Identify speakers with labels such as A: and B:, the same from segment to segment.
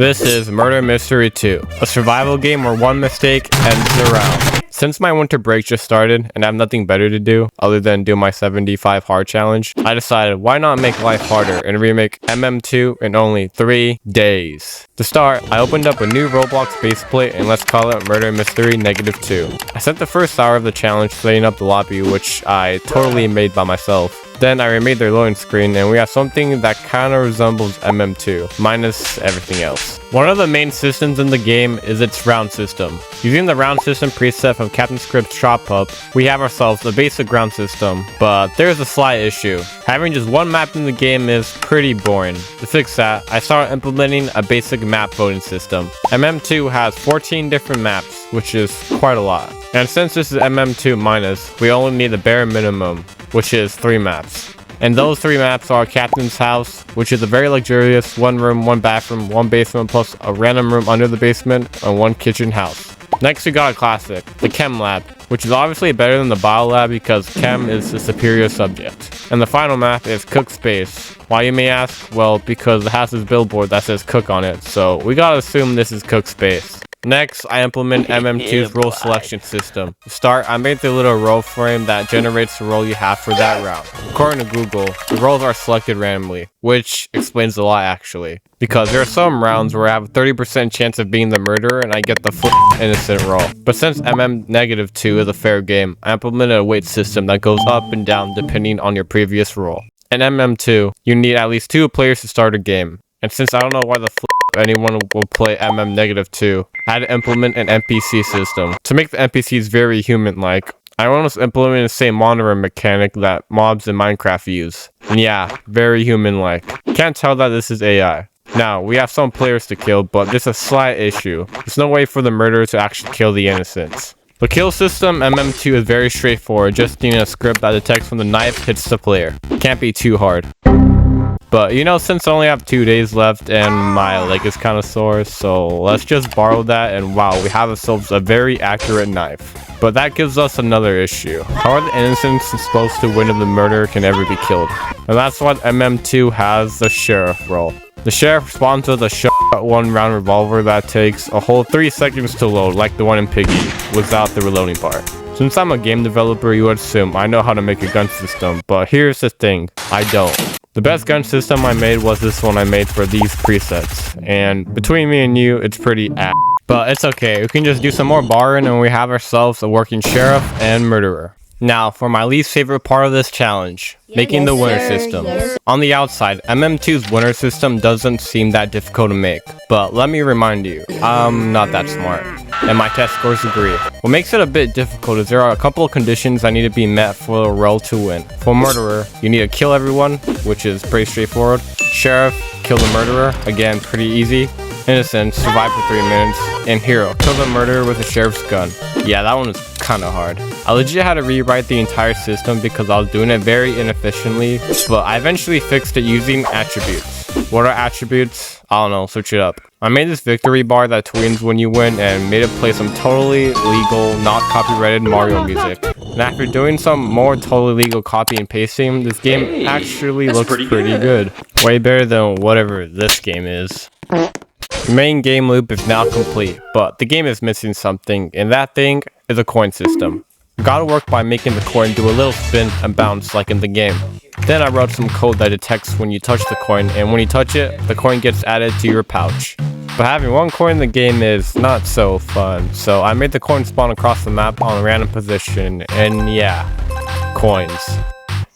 A: This is Murder Mystery 2, a survival game where one mistake ends the round. Since my winter break just started and I have nothing better to do other than do my 75 hard challenge, I decided why not make life harder and remake MM2 in only 3 days. To start, I opened up a new Roblox baseplate and let's call it Murder Mystery -2. I spent the first hour of the challenge setting up the lobby, which I totally made by myself. Then I remade their loading screen and we have something that kind of resembles MM2, minus everything else. One of the main systems in the game is its round system. Using the round system preset from Captain Script's SHOPIFY, we have ourselves a basic round system, but there's a slight issue. Having just one map in the game is pretty boring. To fix that, I started implementing a basic map voting system. MM2 has 14 different maps, which is quite a lot. And since this is MM2 minus, we only need the bare minimum, which is 3 maps. And those 3 maps are Captain's House, which is a very luxurious 1 room, 1 bathroom, 1 basement plus a random room under the basement, and 1 kitchen house. Next we got a classic, the Chem Lab, which is obviously better than the Bio Lab because Chem is the superior subject. And the final map is Cook Space. Why, you may ask? Well, because it has this billboard that says Cook on it, so we gotta assume this is Cook Space. Next, I implement MM2's role selection system. To start, I made the little role frame that generates the role you have for that round. According to Google, the roles are selected randomly, which explains a lot actually. Because there are some rounds where I have a 30% chance of being the murderer and I get the innocent role. But since MM-2 is a fair game, I implemented a weight system that goes up and down depending on your previous role. In MM2, you need at least 2 players to start a game. And since I don't know why the anyone will play MM-2, I had to implement an NPC system. To make the NPCs very human-like, I almost implemented the same monitoring mechanic that mobs in Minecraft use. And yeah, very human-like. Can't tell that this is AI. Now, we have some players to kill, but there's a slight issue. There's no way for the murderer to actually kill the innocents. The kill system MM2 is very straightforward, just needing a script that detects when the knife hits the player. Can't be too hard. But you know, since I only have 2 days left and my leg is kind of sore, so let's just borrow that and wow, we have ourselves a very accurate knife. But that gives us another issue. How are the innocents supposed to win if the murderer can ever be killed? And that's why MM2 has the sheriff role. The sheriff responds with a shot 1-round revolver that takes a whole 3 seconds to load, like the one in Piggy, without the reloading part. Since I'm a game developer, you would assume I know how to make a gun system, but here's the thing, I don't. The best gun system I made was this one I made for these presets, and between me and you, it's pretty ass. But it's okay, we can just do some more borrowing and we have ourselves a working sheriff and murderer. Now, for my least favorite part of this challenge, making the winner system. On the outside, MM2's winner system doesn't seem that difficult to make, but let me remind you, I'm not that smart, and my test scores agree. What makes it a bit difficult is there are a couple of conditions that need to be met for a role to win. For murderer, you need to kill everyone, which is pretty straightforward. Sheriff, kill the murderer, again, pretty easy. Innocent, survive for 3 minutes. And hero, kill the murderer with a sheriff's gun. Yeah, that one was kinda hard. I legit had to rewrite the entire system because I was doing it very inefficiently, but I eventually fixed it using attributes. What are attributes? I don't know, search it up. I made this victory bar that tweens when you win and made it play some totally legal, not copyrighted Mario music. And after doing some more totally legal copy and pasting, this game actually looks pretty good. Way better than whatever this game is. The main game loop is now complete, but the game is missing something, and that thing is a coin system. I gotta work by making the coin do a little spin and bounce like in the game. Then I wrote some code that detects when you touch the coin, and when you touch it, the coin gets added to your pouch. But having one coin in the game is not so fun, so I made the coin spawn across the map on a random position, and yeah, coins.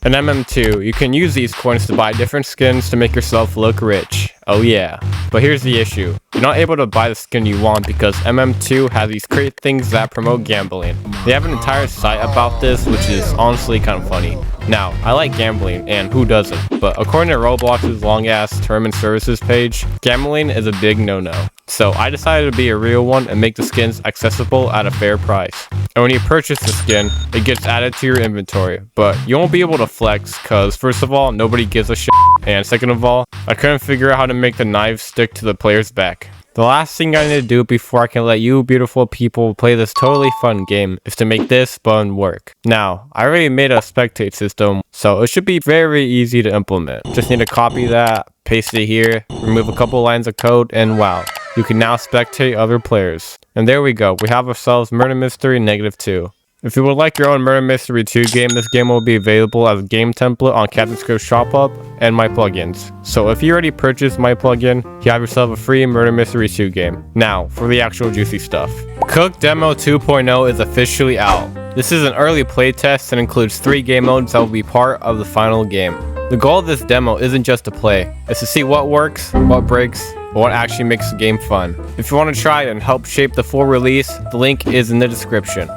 A: In MM2, you can use these coins to buy different skins to make yourself look rich. Oh yeah. But here's the issue. You're not able to buy the skin you want because MM2 has these great things that promote gambling. They have an entire site about this, which is honestly kind of funny. Now, I like gambling, and who doesn't? But according to Roblox's long-ass term and services page, gambling is a big no-no. So I decided to be a real one and make the skins accessible at a fair price. And when you purchase the skin, it gets added to your inventory, but you won't be able to flex cause first of all, nobody gives a shit, and second of all, I couldn't figure out how to make the knife stick to the player's back. The last thing I need to do before I can let you beautiful people play this totally fun game is to make this button work. Now, I already made a spectate system, so it should be very easy to implement. Just need to copy that, paste it here, remove a couple lines of code, and wow. you can now spectate other players. And there we go, we have ourselves Murder Mystery -2. If you would like your own Murder Mystery 2 game, this game will be available as a game template on CaptainScript ShopUp and My Plugins. So if you already purchased My Plugin, you have yourself a free Murder Mystery 2 game. Now, for the actual juicy stuff. Cook Demo 2.0 is officially out. This is an early playtest and includes 3 game modes that will be part of the final game. The goal of this demo isn't just to play, it's to see what works, what breaks, and what actually makes the game fun. If you want to try it and help shape the full release, the link is in the description.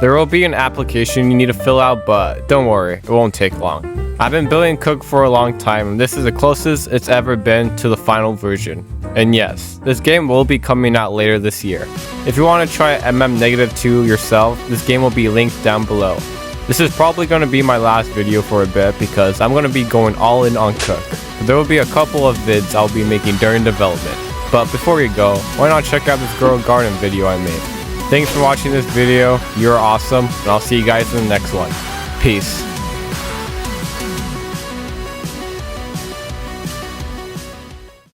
A: There will be an application you need to fill out, but don't worry, it won't take long. I've been building Cook for a long time, and this is the closest it's ever been to the final version. And yes, this game will be coming out later this year. If you want to try MM2 yourself, this game will be linked down below. This is probably going to be my last video for a bit because I'm going to be going all in on Cook. There will be a couple of vids I'll be making during development. But before we go, why not check out this Grow Garden video I made. Thanks for watching this video, you're awesome, and I'll see you guys in the next one. Peace.